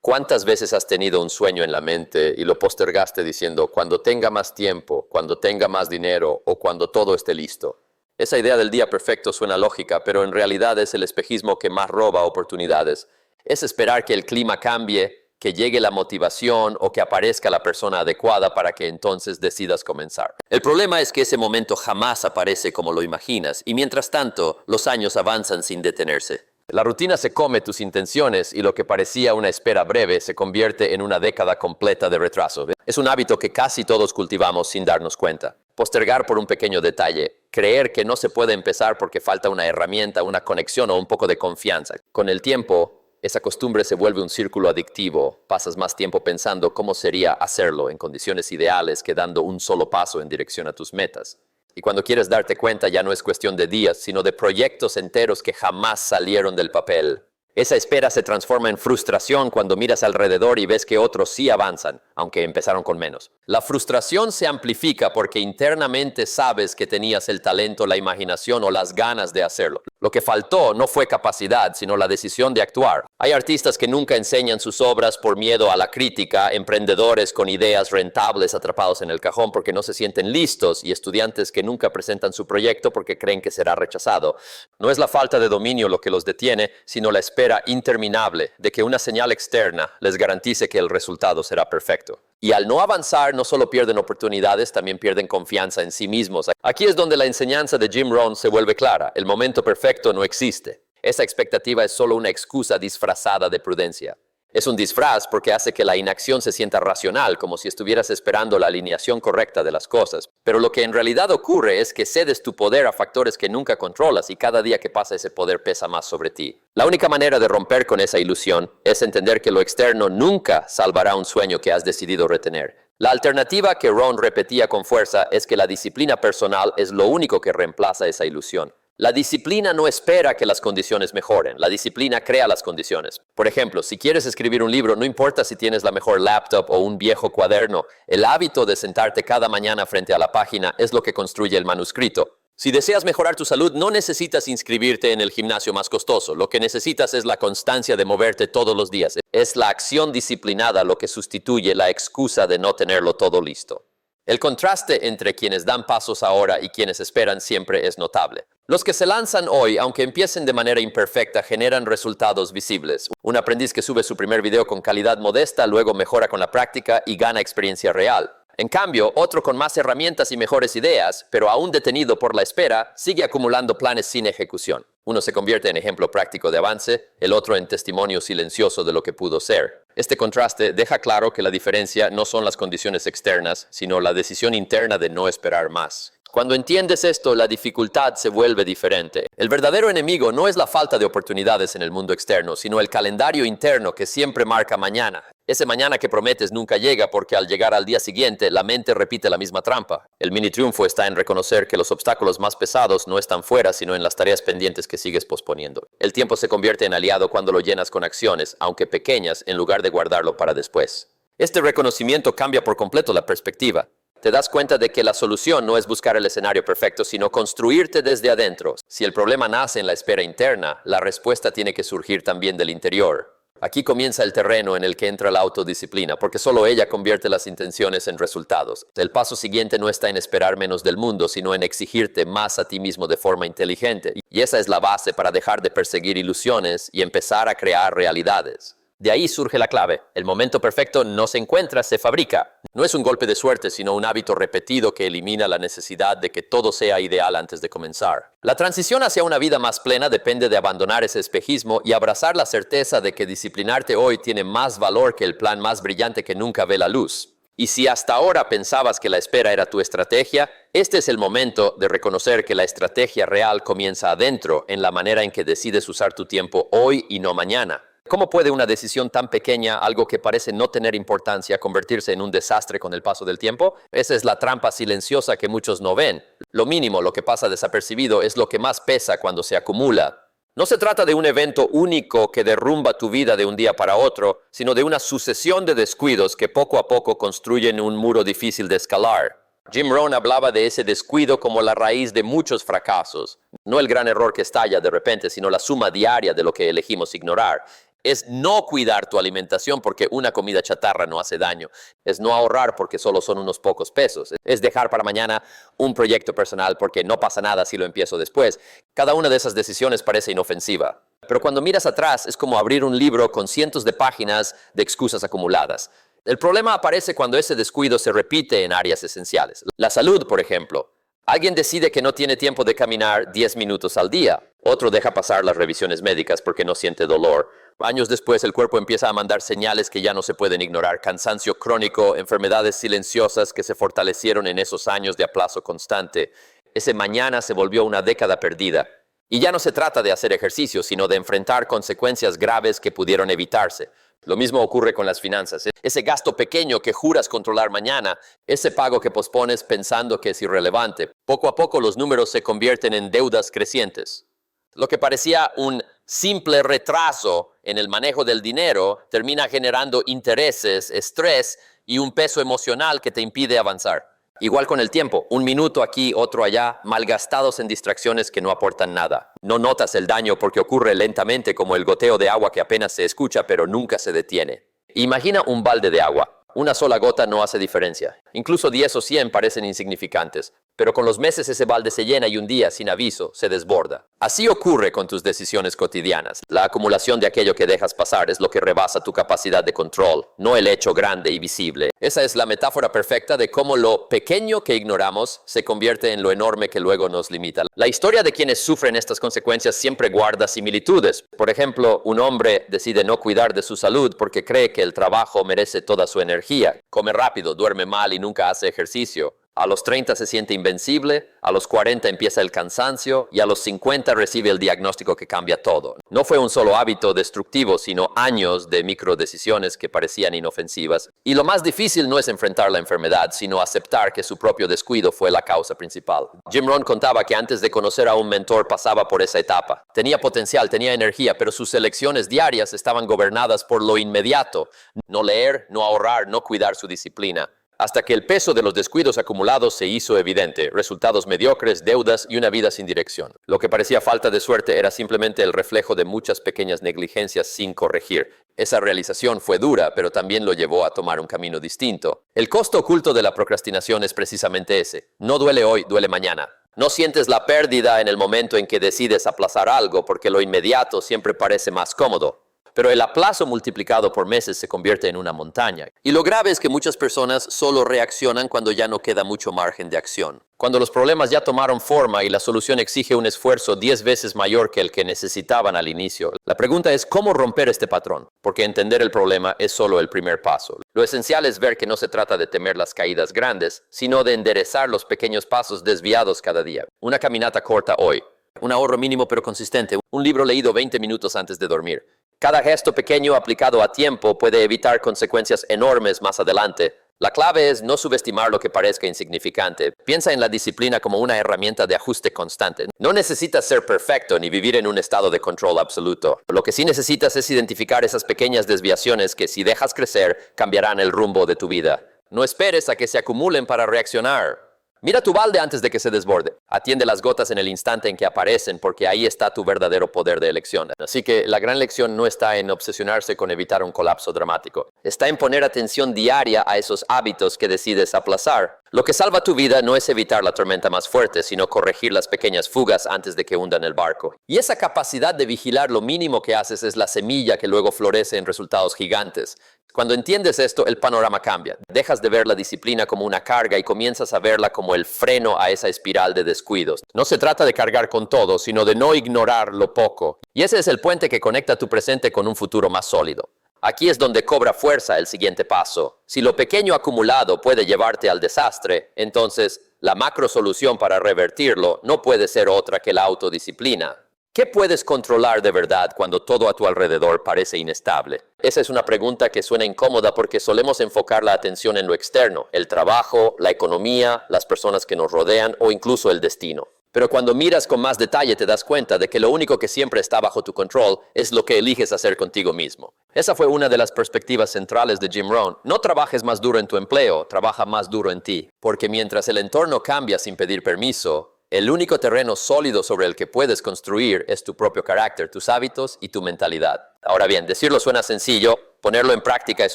¿Cuántas veces has tenido un sueño en la mente y lo postergaste diciendo cuando tenga más tiempo, cuando tenga más dinero o cuando todo esté listo? Esa idea del día perfecto suena lógica, pero en realidad es el espejismo que más roba oportunidades. Es esperar que el clima cambie, que llegue la motivación o que aparezca la persona adecuada para que entonces decidas comenzar. El problema es que ese momento jamás aparece como lo imaginas y mientras tanto los años avanzan sin detenerse. La rutina se come tus intenciones y lo que parecía una espera breve se convierte en una década completa de retraso. Es un hábito que casi todos cultivamos sin darnos cuenta. Postergar por un pequeño detalle, creer que no se puede empezar porque falta una herramienta, una conexión o un poco de confianza. Con el tiempo, esa costumbre se vuelve un círculo adictivo. Pasas más tiempo pensando cómo sería hacerlo en condiciones ideales que dando un solo paso en dirección a tus metas. Y cuando quieres darte cuenta ya no es cuestión de días, sino de proyectos enteros que jamás salieron del papel. Esa espera se transforma en frustración cuando miras alrededor y ves que otros sí avanzan, aunque empezaron con menos. La frustración se amplifica porque internamente sabes que tenías el talento, la imaginación o las ganas de hacerlo. Lo que faltó no fue capacidad, sino la decisión de actuar. Hay artistas que nunca enseñan sus obras por miedo a la crítica, emprendedores con ideas rentables atrapados en el cajón porque no se sienten listos y estudiantes que nunca presentan su proyecto porque creen que será rechazado. No es la falta de dominio lo que los detiene, sino la espera interminable de que una señal externa les garantice que el resultado será perfecto. Y al no avanzar, no solo pierden oportunidades, también pierden confianza en sí mismos. Aquí es donde la enseñanza de Jim Rohn se vuelve clara. El momento perfecto no existe. Esa expectativa es solo una excusa disfrazada de prudencia. Es un disfraz porque hace que la inacción se sienta racional, como si estuvieras esperando la alineación correcta de las cosas. Pero lo que en realidad ocurre es que cedes tu poder a factores que nunca controlas y cada día que pasa ese poder pesa más sobre ti. La única manera de romper con esa ilusión es entender que lo externo nunca salvará un sueño que has decidido retener. La alternativa que Rohn repetía con fuerza es que la disciplina personal es lo único que reemplaza esa ilusión. La disciplina no espera que las condiciones mejoren, la disciplina crea las condiciones. Por ejemplo, si quieres escribir un libro, no importa si tienes la mejor laptop o un viejo cuaderno, el hábito de sentarte cada mañana frente a la página es lo que construye el manuscrito. Si deseas mejorar tu salud, no necesitas inscribirte en el gimnasio más costoso, lo que necesitas es la constancia de moverte todos los días. Es la acción disciplinada lo que sustituye la excusa de no tenerlo todo listo. El contraste entre quienes dan pasos ahora y quienes esperan siempre es notable. Los que se lanzan hoy, aunque empiecen de manera imperfecta, generan resultados visibles. Un aprendiz que sube su primer video con calidad modesta, luego mejora con la práctica y gana experiencia real. En cambio, otro con más herramientas y mejores ideas, pero aún detenido por la espera, sigue acumulando planes sin ejecución. Uno se convierte en ejemplo práctico de avance, el otro en testimonio silencioso de lo que pudo ser. Este contraste deja claro que la diferencia no son las condiciones externas, sino la decisión interna de no esperar más. Cuando entiendes esto, la dificultad se vuelve diferente. El verdadero enemigo no es la falta de oportunidades en el mundo externo, sino el calendario interno que siempre marca mañana. Ese mañana que prometes nunca llega porque al llegar al día siguiente, la mente repite la misma trampa. El mini triunfo está en reconocer que los obstáculos más pesados no están fuera, sino en las tareas pendientes que sigues posponiendo. El tiempo se convierte en aliado cuando lo llenas con acciones, aunque pequeñas, en lugar de guardarlo para después. Este reconocimiento cambia por completo la perspectiva. Te das cuenta de que la solución no es buscar el escenario perfecto, sino construirte desde adentro. Si el problema nace en la espera interna, la respuesta tiene que surgir también del interior. Aquí comienza el terreno en el que entra la autodisciplina, porque solo ella convierte las intenciones en resultados. El paso siguiente no está en esperar menos del mundo, sino en exigirte más a ti mismo de forma inteligente. Y esa es la base para dejar de perseguir ilusiones y empezar a crear realidades. De ahí surge la clave. El momento perfecto no se encuentra, se fabrica. No es un golpe de suerte, sino un hábito repetido que elimina la necesidad de que todo sea ideal antes de comenzar. La transición hacia una vida más plena depende de abandonar ese espejismo y abrazar la certeza de que disciplinarte hoy tiene más valor que el plan más brillante que nunca ve la luz. Y si hasta ahora pensabas que la espera era tu estrategia, este es el momento de reconocer que la estrategia real comienza adentro, en la manera en que decides usar tu tiempo hoy y no mañana. ¿Cómo puede una decisión tan pequeña, algo que parece no tener importancia, convertirse en un desastre con el paso del tiempo? Esa es la trampa silenciosa que muchos no ven. Lo mínimo, lo que pasa desapercibido, es lo que más pesa cuando se acumula. No se trata de un evento único que derrumba tu vida de un día para otro, sino de una sucesión de descuidos que poco a poco construyen un muro difícil de escalar. Jim Rohn hablaba de ese descuido como la raíz de muchos fracasos. No el gran error que estalla de repente, sino la suma diaria de lo que elegimos ignorar. Es no cuidar tu alimentación porque una comida chatarra no hace daño. Es no ahorrar porque solo son unos pocos pesos. Es dejar para mañana un proyecto personal porque no pasa nada si lo empiezo después. Cada una de esas decisiones parece inofensiva. Pero cuando miras atrás es como abrir un libro con cientos de páginas de excusas acumuladas. El problema aparece cuando ese descuido se repite en áreas esenciales. La salud, por ejemplo. Alguien decide que no tiene tiempo de caminar 10 minutos al día. Otro deja pasar las revisiones médicas porque no siente dolor. Años después el cuerpo empieza a mandar señales que ya no se pueden ignorar. Cansancio crónico, enfermedades silenciosas que se fortalecieron en esos años de aplazo constante. Ese mañana se volvió una década perdida. Y ya no se trata de hacer ejercicio, sino de enfrentar consecuencias graves que pudieron evitarse. Lo mismo ocurre con las finanzas. Ese gasto pequeño que juras controlar mañana, ese pago que pospones pensando que es irrelevante, poco a poco los números se convierten en deudas crecientes. Lo que parecía un simple retraso en el manejo del dinero termina generando intereses, estrés y un peso emocional que te impide avanzar. Igual con el tiempo, un minuto aquí, otro allá, malgastados en distracciones que no aportan nada. No notas el daño porque ocurre lentamente como el goteo de agua que apenas se escucha pero nunca se detiene. Imagina un balde de agua. Una sola gota no hace diferencia. Incluso 10 o 100 parecen insignificantes. Pero con los meses ese balde se llena y un día, sin aviso, se desborda. Así ocurre con tus decisiones cotidianas. La acumulación de aquello que dejas pasar es lo que rebasa tu capacidad de control, no el hecho grande y visible. Esa es la metáfora perfecta de cómo lo pequeño que ignoramos se convierte en lo enorme que luego nos limita. La historia de quienes sufren estas consecuencias siempre guarda similitudes. Por ejemplo, un hombre decide no cuidar de su salud porque cree que el trabajo merece toda su energía. Come rápido, duerme mal y nunca hace ejercicio. A los 30 se siente invencible, a los 40 empieza el cansancio y a los 50 recibe el diagnóstico que cambia todo. No fue un solo hábito destructivo, sino años de microdecisiones que parecían inofensivas. Y lo más difícil no es enfrentar la enfermedad, sino aceptar que su propio descuido fue la causa principal. Jim Rohn contaba que antes de conocer a un mentor pasaba por esa etapa. Tenía potencial, tenía energía, pero sus elecciones diarias estaban gobernadas por lo inmediato. No leer, no ahorrar, no cuidar su disciplina. Hasta que el peso de los descuidos acumulados se hizo evidente, resultados mediocres, deudas y una vida sin dirección. Lo que parecía falta de suerte era simplemente el reflejo de muchas pequeñas negligencias sin corregir. Esa realización fue dura, pero también lo llevó a tomar un camino distinto. El costo oculto de la procrastinación es precisamente ese. No duele hoy, duele mañana. No sientes la pérdida en el momento en que decides aplazar algo porque lo inmediato siempre parece más cómodo. Pero el aplazo multiplicado por meses se convierte en una montaña. Y lo grave es que muchas personas solo reaccionan cuando ya no queda mucho margen de acción. Cuando los problemas ya tomaron forma y la solución exige un esfuerzo 10 veces mayor que el que necesitaban al inicio. La pregunta es cómo romper este patrón, porque entender el problema es solo el primer paso. Lo esencial es ver que no se trata de temer las caídas grandes, sino de enderezar los pequeños pasos desviados cada día. Una caminata corta hoy, un ahorro mínimo pero consistente, un libro leído 20 minutos antes de dormir. Cada gesto pequeño aplicado a tiempo puede evitar consecuencias enormes más adelante. La clave es no subestimar lo que parezca insignificante. Piensa en la disciplina como una herramienta de ajuste constante. No necesitas ser perfecto ni vivir en un estado de control absoluto. Lo que sí necesitas es identificar esas pequeñas desviaciones que, si dejas crecer, cambiarán el rumbo de tu vida. No esperes a que se acumulen para reaccionar. Mira tu balde antes de que se desborde. Atiende las gotas en el instante en que aparecen, porque ahí está tu verdadero poder de elección. Así que la gran lección no está en obsesionarse con evitar un colapso dramático. Está en poner atención diaria a esos hábitos que decides aplazar. Lo que salva tu vida no es evitar la tormenta más fuerte, sino corregir las pequeñas fugas antes de que hundan el barco. Y esa capacidad de vigilar lo mínimo que haces es la semilla que luego florece en resultados gigantes. Cuando entiendes esto, el panorama cambia. Dejas de ver la disciplina como una carga y comienzas a verla como el freno a esa espiral de descuidos. No se trata de cargar con todo, sino de no ignorar lo poco. Y ese es el puente que conecta tu presente con un futuro más sólido. Aquí es donde cobra fuerza el siguiente paso. Si lo pequeño acumulado puede llevarte al desastre, entonces la macro solución para revertirlo no puede ser otra que la autodisciplina. ¿Qué puedes controlar de verdad cuando todo a tu alrededor parece inestable? Esa es una pregunta que suena incómoda porque solemos enfocar la atención en lo externo, el trabajo, la economía, las personas que nos rodean o incluso el destino. Pero cuando miras con más detalle te das cuenta de que lo único que siempre está bajo tu control es lo que eliges hacer contigo mismo. Esa fue una de las perspectivas centrales de Jim Rohn. No trabajes más duro en tu empleo, trabaja más duro en ti. Porque mientras el entorno cambia sin pedir permiso, El único terreno sólido sobre el que puedes construir es tu propio carácter, tus hábitos y tu mentalidad. Ahora bien, decirlo suena sencillo, ponerlo en práctica es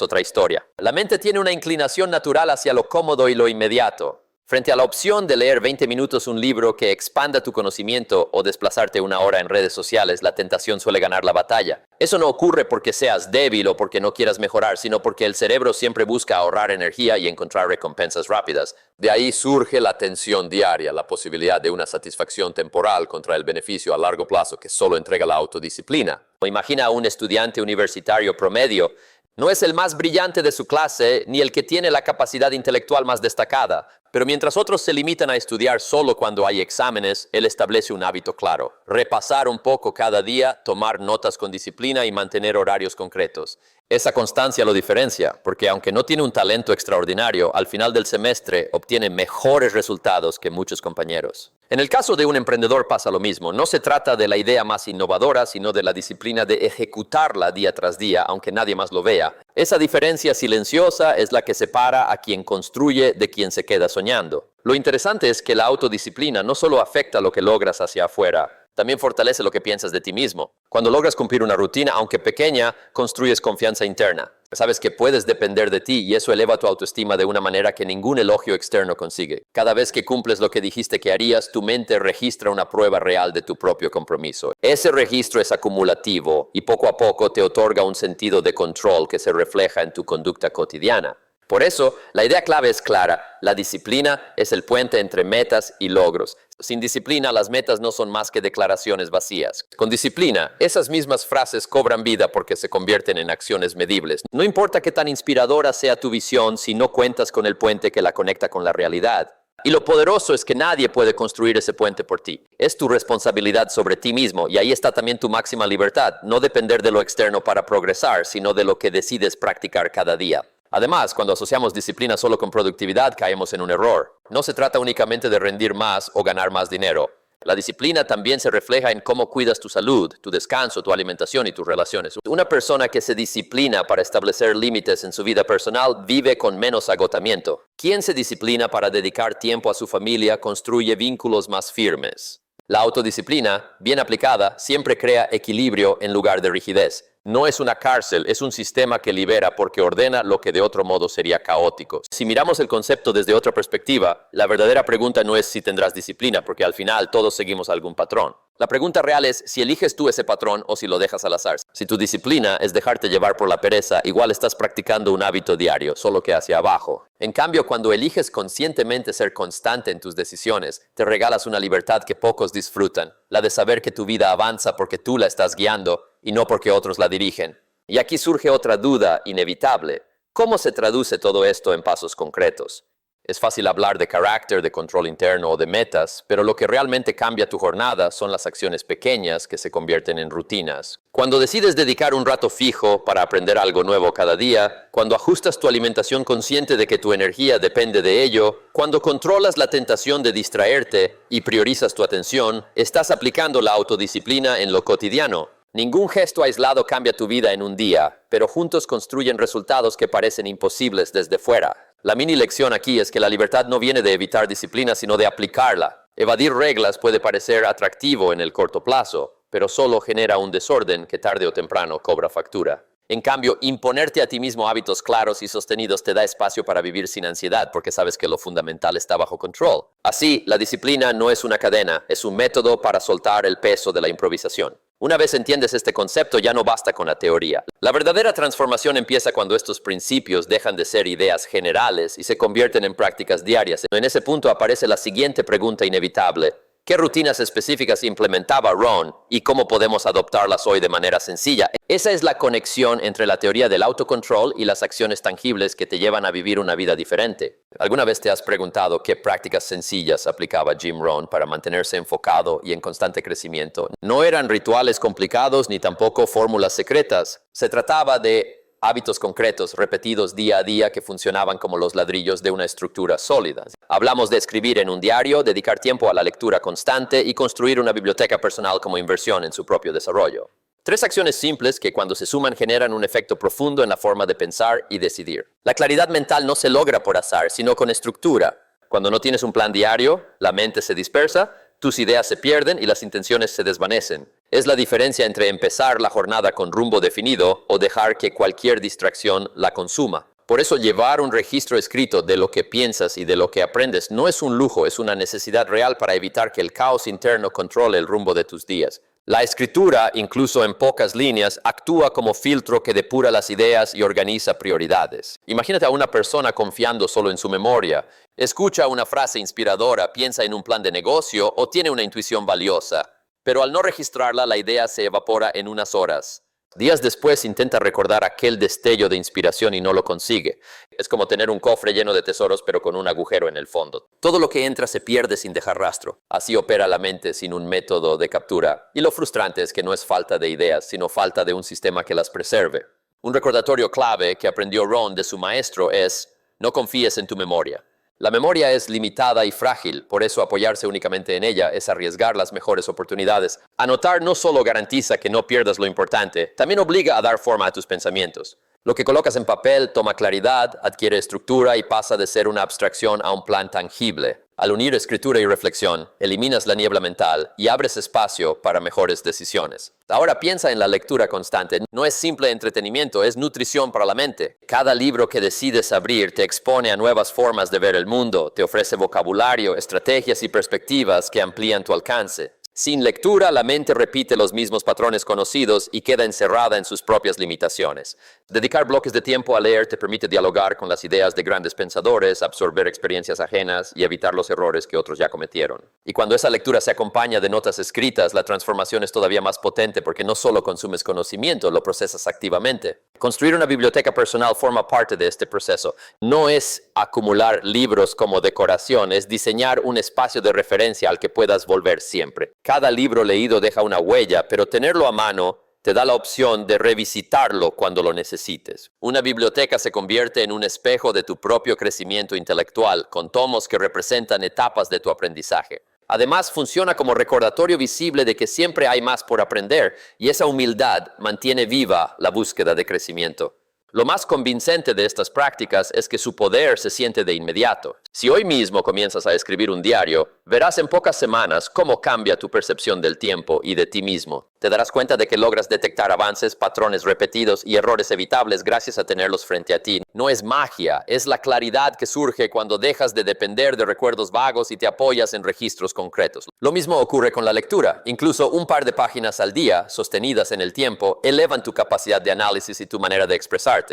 otra historia. La mente tiene una inclinación natural hacia lo cómodo y lo inmediato. Frente a la opción de leer 20 minutos un libro que expanda tu conocimiento o desplazarte una hora en redes sociales, la tentación suele ganar la batalla. Eso no ocurre porque seas débil o porque no quieras mejorar, sino porque el cerebro siempre busca ahorrar energía y encontrar recompensas rápidas. De ahí surge la tensión diaria, la posibilidad de una satisfacción temporal contra el beneficio a largo plazo que solo entrega la autodisciplina. Imagina a un estudiante universitario promedio. No es el más brillante de su clase ni el que tiene la capacidad intelectual más destacada, pero mientras otros se limitan a estudiar solo cuando hay exámenes, él establece un hábito claro: repasar un poco cada día, tomar notas con disciplina y mantener horarios concretos. Esa constancia lo diferencia, porque aunque no tiene un talento extraordinario, al final del semestre obtiene mejores resultados que muchos compañeros. En el caso de un emprendedor pasa lo mismo. No se trata de la idea más innovadora, sino de la disciplina de ejecutarla día tras día, aunque nadie más lo vea. Esa diferencia silenciosa es la que separa a quien construye de quien se queda soñando. Lo interesante es que la autodisciplina no solo afecta lo que logras hacia afuera, también fortalece lo que piensas de ti mismo. Cuando logras cumplir una rutina, aunque pequeña, construyes confianza interna. Sabes que puedes depender de ti y eso eleva tu autoestima de una manera que ningún elogio externo consigue. Cada vez que cumples lo que dijiste que harías, tu mente registra una prueba real de tu propio compromiso. Ese registro es acumulativo y poco a poco te otorga un sentido de control que se refleja en tu conducta cotidiana. Por eso, la idea clave es clara: la disciplina es el puente entre metas y logros. Sin disciplina, las metas no son más que declaraciones vacías. Con disciplina, esas mismas frases cobran vida porque se convierten en acciones medibles. No importa qué tan inspiradora sea tu visión si no cuentas con el puente que la conecta con la realidad. Y lo poderoso es que nadie puede construir ese puente por ti. Es tu responsabilidad sobre ti mismo, y ahí está también tu máxima libertad: no depender de lo externo para progresar, sino de lo que decides practicar cada día. Además, cuando asociamos disciplina solo con productividad, caemos en un error. No se trata únicamente de rendir más o ganar más dinero. La disciplina también se refleja en cómo cuidas tu salud, tu descanso, tu alimentación y tus relaciones. Una persona que se disciplina para establecer límites en su vida personal vive con menos agotamiento. Quien se disciplina para dedicar tiempo a su familia construye vínculos más firmes. La autodisciplina, bien aplicada, siempre crea equilibrio en lugar de rigidez. No es una cárcel, es un sistema que libera porque ordena lo que de otro modo sería caótico. Si miramos el concepto desde otra perspectiva, la verdadera pregunta no es si tendrás disciplina, porque al final todos seguimos algún patrón. La pregunta real es si eliges tú ese patrón o si lo dejas al azar. Si tu disciplina es dejarte llevar por la pereza, igual estás practicando un hábito diario, solo que hacia abajo. En cambio, cuando eliges conscientemente ser constante en tus decisiones, te regalas una libertad que pocos disfrutan, la de saber que tu vida avanza porque tú la estás guiando y no porque otros la dirigen. Y aquí surge otra duda inevitable: ¿cómo se traduce todo esto en pasos concretos? Es fácil hablar de carácter, de control interno o de metas, pero lo que realmente cambia tu jornada son las acciones pequeñas que se convierten en rutinas. Cuando decides dedicar un rato fijo para aprender algo nuevo cada día, cuando ajustas tu alimentación consciente de que tu energía depende de ello, cuando controlas la tentación de distraerte y priorizas tu atención, estás aplicando la autodisciplina en lo cotidiano. Ningún gesto aislado cambia tu vida en un día, pero juntos construyen resultados que parecen imposibles desde fuera. La mini lección aquí es que la libertad no viene de evitar disciplina, sino de aplicarla. Evadir reglas puede parecer atractivo en el corto plazo, pero solo genera un desorden que tarde o temprano cobra factura. En cambio, imponerte a ti mismo hábitos claros y sostenidos te da espacio para vivir sin ansiedad, porque sabes que lo fundamental está bajo control. Así, la disciplina no es una cadena, es un método para soltar el peso de la improvisación. Una vez entiendes este concepto, ya no basta con la teoría. La verdadera transformación empieza cuando estos principios dejan de ser ideas generales y se convierten en prácticas diarias. En ese punto aparece la siguiente pregunta inevitable: ¿qué rutinas específicas implementaba Ron y cómo podemos adoptarlas hoy de manera sencilla? Esa es la conexión entre la teoría del autocontrol y las acciones tangibles que te llevan a vivir una vida diferente. ¿Alguna vez te has preguntado qué prácticas sencillas aplicaba Jim Rohn para mantenerse enfocado y en constante crecimiento? No eran rituales complicados ni tampoco fórmulas secretas. Se trataba de hábitos concretos, repetidos día a día, que funcionaban como los ladrillos de una estructura sólida. Hablamos de escribir en un diario, dedicar tiempo a la lectura constante y construir una biblioteca personal como inversión en su propio desarrollo. 3 acciones simples que cuando se suman generan un efecto profundo en la forma de pensar y decidir. La claridad mental no se logra por azar, sino con estructura. Cuando no tienes un plan diario, la mente se dispersa, Tus ideas se pierden y las intenciones se desvanecen. Es la diferencia entre empezar la jornada con rumbo definido o dejar que cualquier distracción la consuma. Por eso llevar un registro escrito de lo que piensas y de lo que aprendes no es un lujo, es una necesidad real para evitar que el caos interno controle el rumbo de tus días. La escritura, incluso en pocas líneas, actúa como filtro que depura las ideas y organiza prioridades. Imagínate a una persona confiando solo en su memoria. Escucha una frase inspiradora, piensa en un plan de negocio o tiene una intuición valiosa. Pero al no registrarla, la idea se evapora en unas horas. Días después intenta recordar aquel destello de inspiración y no lo consigue. Es como tener un cofre lleno de tesoros pero con un agujero en el fondo. Todo lo que entra se pierde sin dejar rastro. Así opera la mente sin un método de captura. Y lo frustrante es que no es falta de ideas, sino falta de un sistema que las preserve. Un recordatorio clave que aprendió Ron de su maestro es: no confíes en tu memoria. La memoria es limitada y frágil, por eso apoyarse únicamente en ella es arriesgar las mejores oportunidades. Anotar no solo garantiza que no pierdas lo importante, también obliga a dar forma a tus pensamientos. Lo que colocas en papel toma claridad, adquiere estructura y pasa de ser una abstracción a un plan tangible. Al unir escritura y reflexión, eliminas la niebla mental y abres espacio para mejores decisiones. Ahora piensa en la lectura constante. No es simple entretenimiento, es nutrición para la mente. Cada libro que decides abrir te expone a nuevas formas de ver el mundo, te ofrece vocabulario, estrategias y perspectivas que amplían tu alcance. Sin lectura, la mente repite los mismos patrones conocidos y queda encerrada en sus propias limitaciones. Dedicar bloques de tiempo a leer te permite dialogar con las ideas de grandes pensadores, absorber experiencias ajenas y evitar los errores que otros ya cometieron. Y cuando esa lectura se acompaña de notas escritas, la transformación es todavía más potente porque no solo consumes conocimiento, lo procesas activamente. Construir una biblioteca personal forma parte de este proceso. No es acumular libros como decoración, es diseñar un espacio de referencia al que puedas volver siempre. Cada libro leído deja una huella, pero tenerlo a mano te da la opción de revisitarlo cuando lo necesites. Una biblioteca se convierte en un espejo de tu propio crecimiento intelectual, con tomos que representan etapas de tu aprendizaje. Además, funciona como recordatorio visible de que siempre hay más por aprender, y esa humildad mantiene viva la búsqueda de crecimiento. Lo más convincente de estas prácticas es que su poder se siente de inmediato. Si hoy mismo comienzas a escribir un diario, verás en pocas semanas cómo cambia tu percepción del tiempo y de ti mismo. Te darás cuenta de que logras detectar avances, patrones repetidos y errores evitables gracias a tenerlos frente a ti. No es magia, es la claridad que surge cuando dejas de depender de recuerdos vagos y te apoyas en registros concretos. Lo mismo ocurre con la lectura. Incluso un par de páginas al día, sostenidas en el tiempo, elevan tu capacidad de análisis y tu manera de expresarte.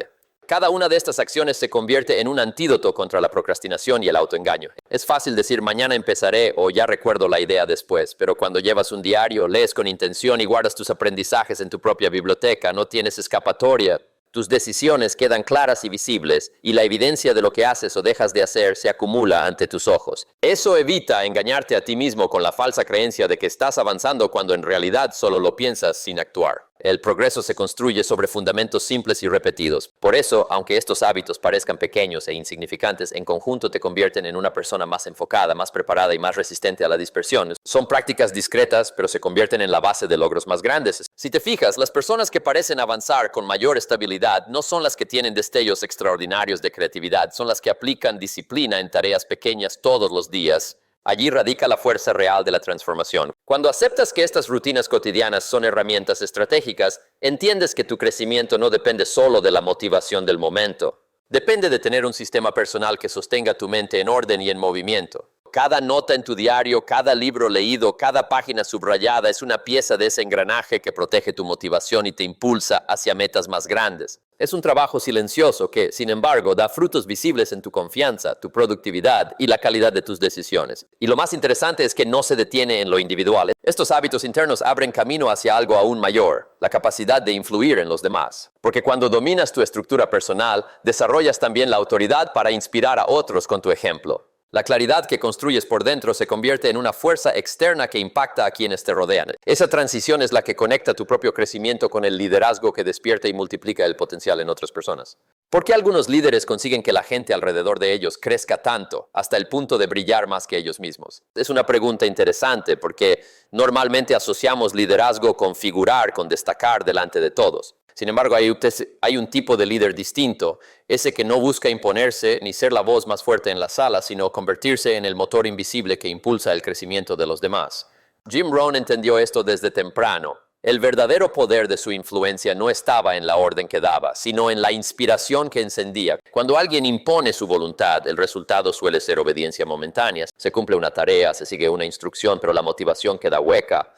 Cada una de estas acciones se convierte en un antídoto contra la procrastinación y el autoengaño. Es fácil decir mañana empezaré o ya recuerdo la idea después, pero cuando llevas un diario, lees con intención y guardas tus aprendizajes en tu propia biblioteca, no tienes escapatoria. Tus decisiones quedan claras y visibles, y la evidencia de lo que haces o dejas de hacer se acumula ante tus ojos. Eso evita engañarte a ti mismo con la falsa creencia de que estás avanzando cuando en realidad solo lo piensas sin actuar. El progreso se construye sobre fundamentos simples y repetidos. Por eso, aunque estos hábitos parezcan pequeños e insignificantes, en conjunto te convierten en una persona más enfocada, más preparada y más resistente a la dispersión. Son prácticas discretas, pero se convierten en la base de logros más grandes. Si te fijas, las personas que parecen avanzar con mayor estabilidad no son las que tienen destellos extraordinarios de creatividad, son las que aplican disciplina en tareas pequeñas todos los días. Allí radica la fuerza real de la transformación. Cuando aceptas que estas rutinas cotidianas son herramientas estratégicas, entiendes que tu crecimiento no depende solo de la motivación del momento. Depende de tener un sistema personal que sostenga tu mente en orden y en movimiento. Cada nota en tu diario, cada libro leído, cada página subrayada es una pieza de ese engranaje que protege tu motivación y te impulsa hacia metas más grandes. Es un trabajo silencioso que, sin embargo, da frutos visibles en tu confianza, tu productividad y la calidad de tus decisiones. Y lo más interesante es que no se detiene en lo individual. Estos hábitos internos abren camino hacia algo aún mayor, la capacidad de influir en los demás. Porque cuando dominas tu estructura personal, desarrollas también la autoridad para inspirar a otros con tu ejemplo. La claridad que construyes por dentro se convierte en una fuerza externa que impacta a quienes te rodean. Esa transición es la que conecta tu propio crecimiento con el liderazgo que despierta y multiplica el potencial en otras personas. ¿Por qué algunos líderes consiguen que la gente alrededor de ellos crezca tanto, hasta el punto de brillar más que ellos mismos? Es una pregunta interesante porque normalmente asociamos liderazgo con figurar, con destacar delante de todos. Sin embargo, hay un tipo de líder distinto, ese que no busca imponerse ni ser la voz más fuerte en la sala, sino convertirse en el motor invisible que impulsa el crecimiento de los demás. Jim Rohn entendió esto desde temprano. El verdadero poder de su influencia no estaba en la orden que daba, sino en la inspiración que encendía. Cuando alguien impone su voluntad, el resultado suele ser obediencia momentánea. Se cumple una tarea, se sigue una instrucción, pero la motivación queda hueca.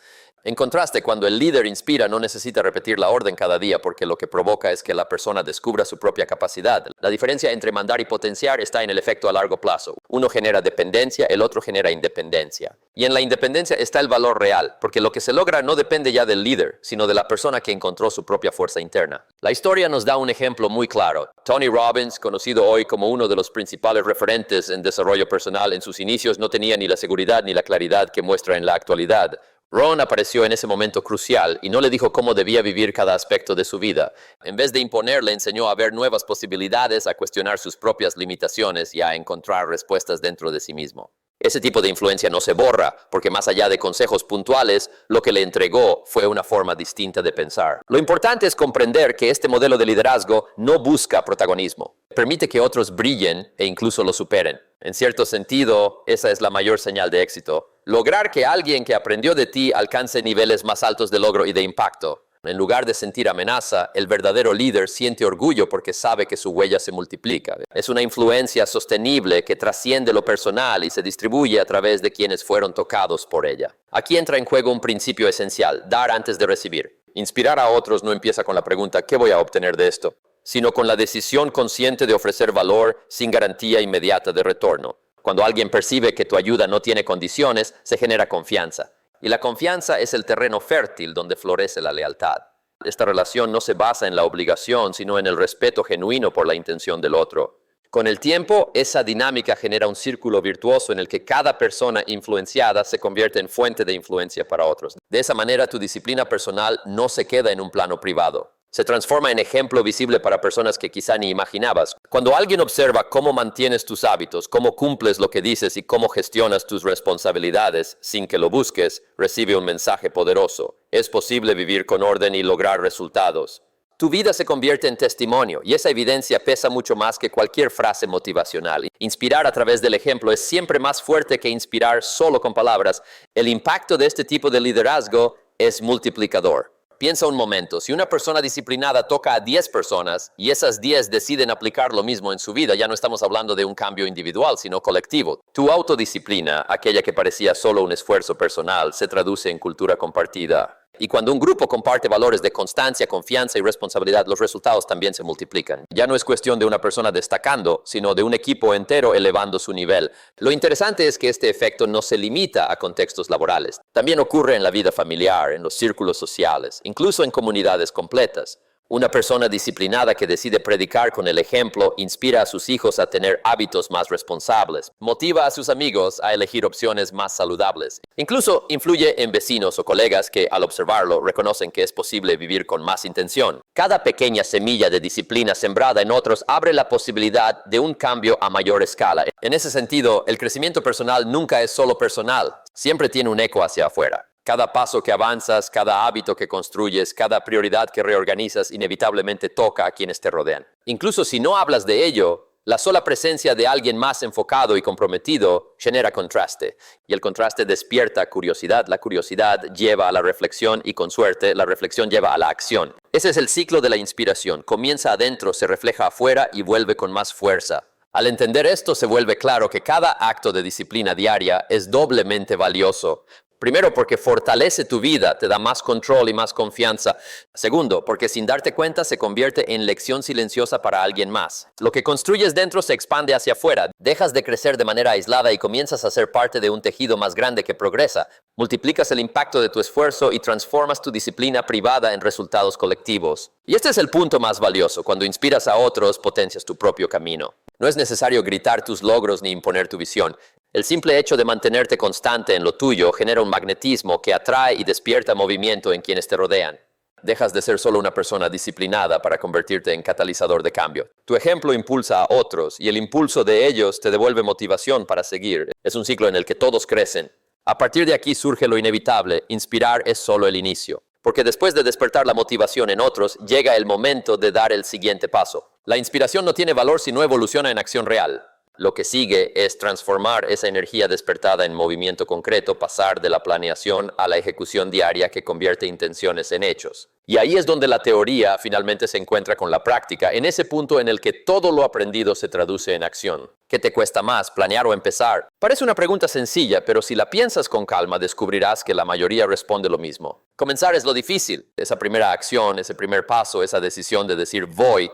En contraste, cuando el líder inspira, no necesita repetir la orden cada día porque lo que provoca es que la persona descubra su propia capacidad. La diferencia entre mandar y potenciar está en el efecto a largo plazo. Uno genera dependencia, el otro genera independencia. Y en la independencia está el valor real, porque lo que se logra no depende ya del líder, sino de la persona que encontró su propia fuerza interna. La historia nos da un ejemplo muy claro. Tony Robbins, conocido hoy como uno de los principales referentes en desarrollo personal, en sus inicios no tenía ni la seguridad ni la claridad que muestra en la actualidad. Rohn apareció en ese momento crucial y no le dijo cómo debía vivir cada aspecto de su vida. En vez de imponer, le enseñó a ver nuevas posibilidades, a cuestionar sus propias limitaciones y a encontrar respuestas dentro de sí mismo. Ese tipo de influencia no se borra, porque más allá de consejos puntuales, lo que le entregó fue una forma distinta de pensar. Lo importante es comprender que este modelo de liderazgo no busca protagonismo. Permite que otros brillen e incluso lo superen. En cierto sentido, esa es la mayor señal de éxito. Lograr que alguien que aprendió de ti alcance niveles más altos de logro y de impacto. En lugar de sentir amenaza, el verdadero líder siente orgullo porque sabe que su huella se multiplica. Es una influencia sostenible que trasciende lo personal y se distribuye a través de quienes fueron tocados por ella. Aquí entra en juego un principio esencial: dar antes de recibir. Inspirar a otros no empieza con la pregunta ¿qué voy a obtener de esto?, sino con la decisión consciente de ofrecer valor sin garantía inmediata de retorno. Cuando alguien percibe que tu ayuda no tiene condiciones, se genera confianza. Y la confianza es el terreno fértil donde florece la lealtad. Esta relación no se basa en la obligación, sino en el respeto genuino por la intención del otro. Con el tiempo, esa dinámica genera un círculo virtuoso en el que cada persona influenciada se convierte en fuente de influencia para otros. De esa manera, tu disciplina personal no se queda en un plano privado. Se transforma en ejemplo visible para personas que quizá ni imaginabas. Cuando alguien observa cómo mantienes tus hábitos, cómo cumples lo que dices y cómo gestionas tus responsabilidades sin que lo busques, recibe un mensaje poderoso. Es posible vivir con orden y lograr resultados. Tu vida se convierte en testimonio y esa evidencia pesa mucho más que cualquier frase motivacional. Inspirar a través del ejemplo es siempre más fuerte que inspirar solo con palabras. El impacto de este tipo de liderazgo es multiplicador. Piensa un momento, si una persona disciplinada toca a 10 personas y esas 10 deciden aplicar lo mismo en su vida, ya no estamos hablando de un cambio individual, sino colectivo. Tu autodisciplina, aquella que parecía solo un esfuerzo personal, se traduce en cultura compartida. Y cuando un grupo comparte valores de constancia, confianza y responsabilidad, los resultados también se multiplican. Ya no es cuestión de una persona destacando, sino de un equipo entero elevando su nivel. Lo interesante es que este efecto no se limita a contextos laborales. También ocurre en la vida familiar, en los círculos sociales, incluso en comunidades completas. Una persona disciplinada que decide predicar con el ejemplo inspira a sus hijos a tener hábitos más responsables, motiva a sus amigos a elegir opciones más saludables. Incluso influye en vecinos o colegas que, al observarlo, reconocen que es posible vivir con más intención. Cada pequeña semilla de disciplina sembrada en otros abre la posibilidad de un cambio a mayor escala. En ese sentido, el crecimiento personal nunca es solo personal, siempre tiene un eco hacia afuera. Cada paso que avanzas, cada hábito que construyes, cada prioridad que reorganizas inevitablemente toca a quienes te rodean. Incluso si no hablas de ello, la sola presencia de alguien más enfocado y comprometido genera contraste. Y el contraste despierta curiosidad, la curiosidad lleva a la reflexión y con suerte la reflexión lleva a la acción. Ese es el ciclo de la inspiración. Comienza adentro, se refleja afuera y vuelve con más fuerza. Al entender esto, se vuelve claro que cada acto de disciplina diaria es doblemente valioso. Primero, porque fortalece tu vida, te da más control y más confianza. Segundo, porque sin darte cuenta se convierte en lección silenciosa para alguien más. Lo que construyes dentro se expande hacia afuera. Dejas de crecer de manera aislada y comienzas a ser parte de un tejido más grande que progresa. Multiplicas el impacto de tu esfuerzo y transformas tu disciplina privada en resultados colectivos. Y este es el punto más valioso. Cuando inspiras a otros, potencias tu propio camino. No es necesario gritar tus logros ni imponer tu visión. El simple hecho de mantenerte constante en lo tuyo genera un magnetismo que atrae y despierta movimiento en quienes te rodean. Dejas de ser solo una persona disciplinada para convertirte en catalizador de cambio. Tu ejemplo impulsa a otros y el impulso de ellos te devuelve motivación para seguir. Es un ciclo en el que todos crecen. A partir de aquí surge lo inevitable: inspirar es solo el inicio. porque después de despertar la motivación en otros, llega el momento de dar el siguiente paso. La inspiración no tiene valor si no evoluciona en acción real. Lo que sigue es transformar esa energía despertada en movimiento concreto, pasar de la planeación a la ejecución diaria que convierte intenciones en hechos. Y ahí es donde la teoría finalmente se encuentra con la práctica, en ese punto en el que todo lo aprendido se traduce en acción. ¿Qué te cuesta más, planear o empezar? Parece una pregunta sencilla, pero si la piensas con calma, descubrirás que la mayoría responde lo mismo. Comenzar es lo difícil, esa primera acción, ese primer paso, esa decisión de decir voy.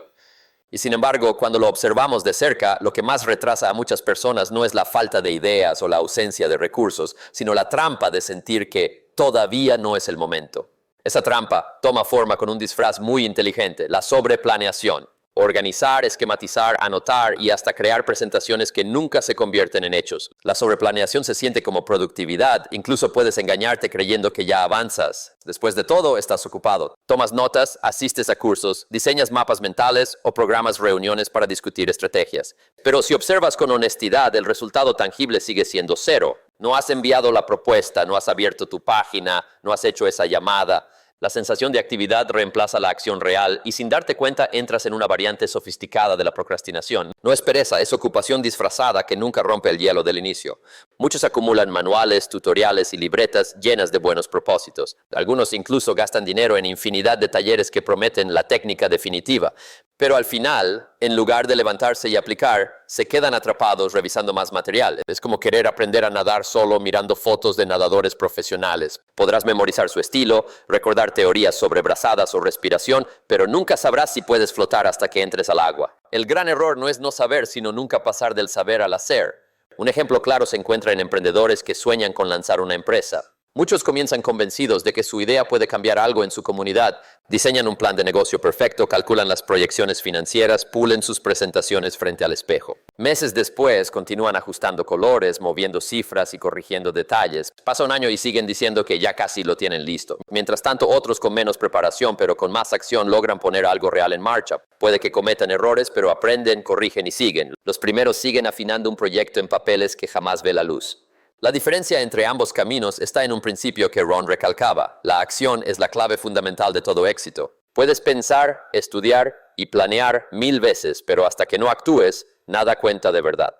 Y sin embargo, cuando lo observamos de cerca, lo que más retrasa a muchas personas no es la falta de ideas o la ausencia de recursos, sino la trampa de sentir que todavía no es el momento. Esa trampa toma forma con un disfraz muy inteligente, la sobreplaneación. Organizar, esquematizar, anotar y hasta crear presentaciones que nunca se convierten en hechos. La sobreplaneación se siente como productividad, incluso puedes engañarte creyendo que ya avanzas. Después de todo, estás ocupado. Tomas notas, asistes a cursos, diseñas mapas mentales o programas reuniones para discutir estrategias. Pero si observas con honestidad, el resultado tangible sigue siendo cero. No has enviado la propuesta, no has abierto tu página, no has hecho esa llamada. La sensación de actividad reemplaza la acción real y sin darte cuenta entras en una variante sofisticada de la procrastinación. No es pereza, es ocupación disfrazada que nunca rompe el hielo del inicio. Muchos acumulan manuales, tutoriales y libretas llenas de buenos propósitos. Algunos incluso gastan dinero en infinidad de talleres que prometen la técnica definitiva. Pero al final, en lugar de levantarse y aplicar, se quedan atrapados revisando más material. Es como querer aprender a nadar solo mirando fotos de nadadores profesionales. Podrás memorizar su estilo, recordar teorías sobre brazadas o respiración, pero nunca sabrás si puedes flotar hasta que entres al agua. El gran error no es no saber, sino nunca pasar del saber al hacer. Un ejemplo claro se encuentra en emprendedores que sueñan con lanzar una empresa. Muchos comienzan convencidos de que su idea puede cambiar algo en su comunidad, diseñan un plan de negocio perfecto, calculan las proyecciones financieras, pulen sus presentaciones frente al espejo. Meses después continúan ajustando colores, moviendo cifras y corrigiendo detalles. Pasa un año y siguen diciendo que ya casi lo tienen listo. Mientras tanto, otros con menos preparación pero con más acción logran poner algo real en marcha. Puede que cometan errores, pero aprenden, corrigen y siguen. Los primeros siguen afinando un proyecto en papeles que jamás ve la luz. La diferencia entre ambos caminos está en un principio que Ron recalcaba. La acción es la clave fundamental de todo éxito. Puedes pensar, estudiar y planear 1000 veces, pero hasta que no actúes, nada cuenta de verdad.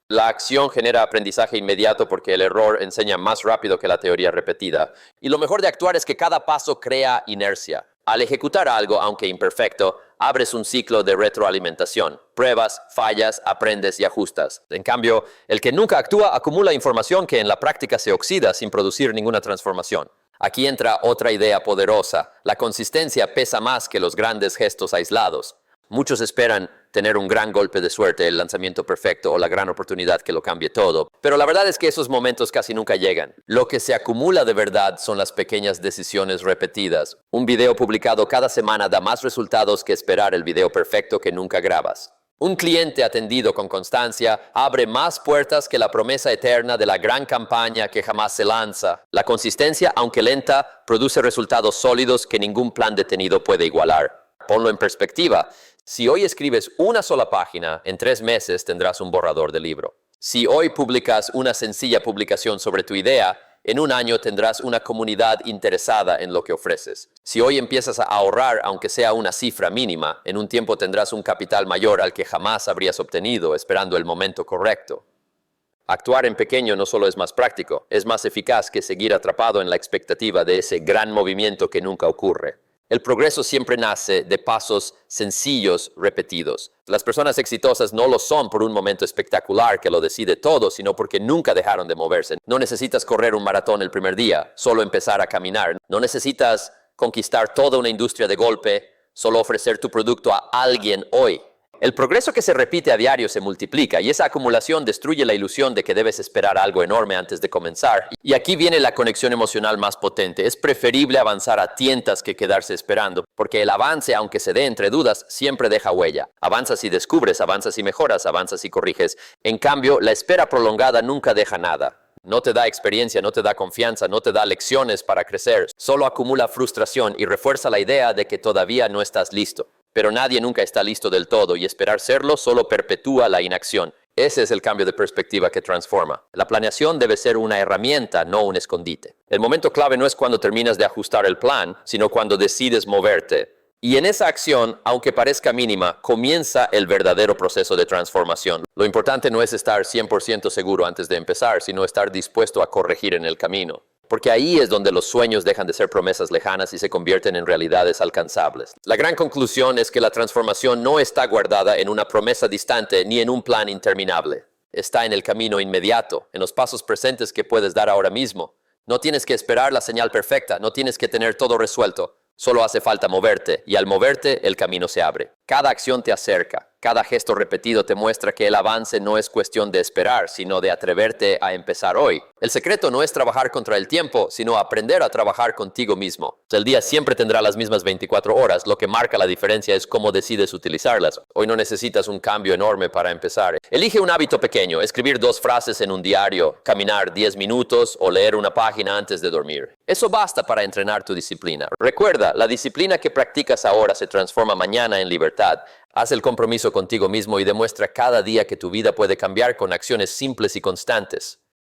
La acción genera aprendizaje inmediato porque el error enseña más rápido que la teoría repetida. Y lo mejor de actuar es que cada paso crea inercia. Al ejecutar algo, aunque imperfecto, abres un ciclo de retroalimentación. Pruebas, fallas, aprendes y ajustas. En cambio, el que nunca actúa acumula información que en la práctica se oxida sin producir ninguna transformación. Aquí entra otra idea poderosa. La consistencia pesa más que los grandes gestos aislados. Muchos esperan tener un gran golpe de suerte, el lanzamiento perfecto o la gran oportunidad que lo cambie todo. Pero la verdad es que esos momentos casi nunca llegan. Lo que se acumula de verdad son las pequeñas decisiones repetidas. Un video publicado cada semana da más resultados que esperar el video perfecto que nunca grabas. Un cliente atendido con constancia abre más puertas que la promesa eterna de la gran campaña que jamás se lanza. La consistencia, aunque lenta, produce resultados sólidos que ningún plan detenido puede igualar. Ponlo en perspectiva. Si hoy escribes una sola página, en 3 meses tendrás un borrador de libro. Si hoy publicas una sencilla publicación sobre tu idea, en un año tendrás una comunidad interesada en lo que ofreces. Si hoy empiezas a ahorrar, aunque sea una cifra mínima, en un tiempo tendrás un capital mayor al que jamás habrías obtenido esperando el momento correcto. Actuar en pequeño no solo es más práctico, es más eficaz que seguir atrapado en la expectativa de ese gran movimiento que nunca ocurre. El progreso siempre nace de pasos sencillos repetidos. Las personas exitosas no lo son por un momento espectacular que lo decide todo, sino porque nunca dejaron de moverse. No necesitas correr un maratón el primer día, solo empezar a caminar. No necesitas conquistar toda una industria de golpe, solo ofrecer tu producto a alguien hoy. El progreso que se repite a diario se multiplica y esa acumulación destruye la ilusión de que debes esperar algo enorme antes de comenzar. Y aquí viene la conexión emocional más potente. Es preferible avanzar a tientas que quedarse esperando, porque el avance, aunque se dé entre dudas, siempre deja huella. Avanzas y descubres, avanzas y mejoras, avanzas y corriges. En cambio, la espera prolongada nunca deja nada. No te da experiencia, no te da confianza, no te da lecciones para crecer. Solo acumula frustración y refuerza la idea de que todavía no estás listo. Pero nadie nunca está listo del todo y esperar serlo solo perpetúa la inacción. Ese es el cambio de perspectiva que transforma. La planeación debe ser una herramienta, no un escondite. El momento clave no es cuando terminas de ajustar el plan, sino cuando decides moverte. Y en esa acción, aunque parezca mínima, comienza el verdadero proceso de transformación. Lo importante no es estar 100% seguro antes de empezar, sino estar dispuesto a corregir en el camino. Porque ahí es donde los sueños dejan de ser promesas lejanas y se convierten en realidades alcanzables. La gran conclusión es que la transformación no está guardada en una promesa distante ni en un plan interminable. Está en el camino inmediato, en los pasos presentes que puedes dar ahora mismo. No tienes que esperar la señal perfecta, no tienes que tener todo resuelto. Solo hace falta moverte, y al moverte, el camino se abre. Cada acción te acerca. Cada gesto repetido te muestra que el avance no es cuestión de esperar, sino de atreverte a empezar hoy. El secreto no es trabajar contra el tiempo, sino aprender a trabajar contigo mismo. El día siempre tendrá las mismas 24 horas, lo que marca la diferencia es cómo decides utilizarlas. Hoy no necesitas un cambio enorme para empezar. Elige un hábito pequeño, escribir 2 frases en un diario, caminar 10 minutos o leer una página antes de dormir. Eso basta para entrenar tu disciplina. Recuerda, la disciplina que practicas ahora se transforma mañana en libertad. Haz el compromiso contigo mismo y demuestra cada día que tu vida puede cambiar con acciones simples y constantes.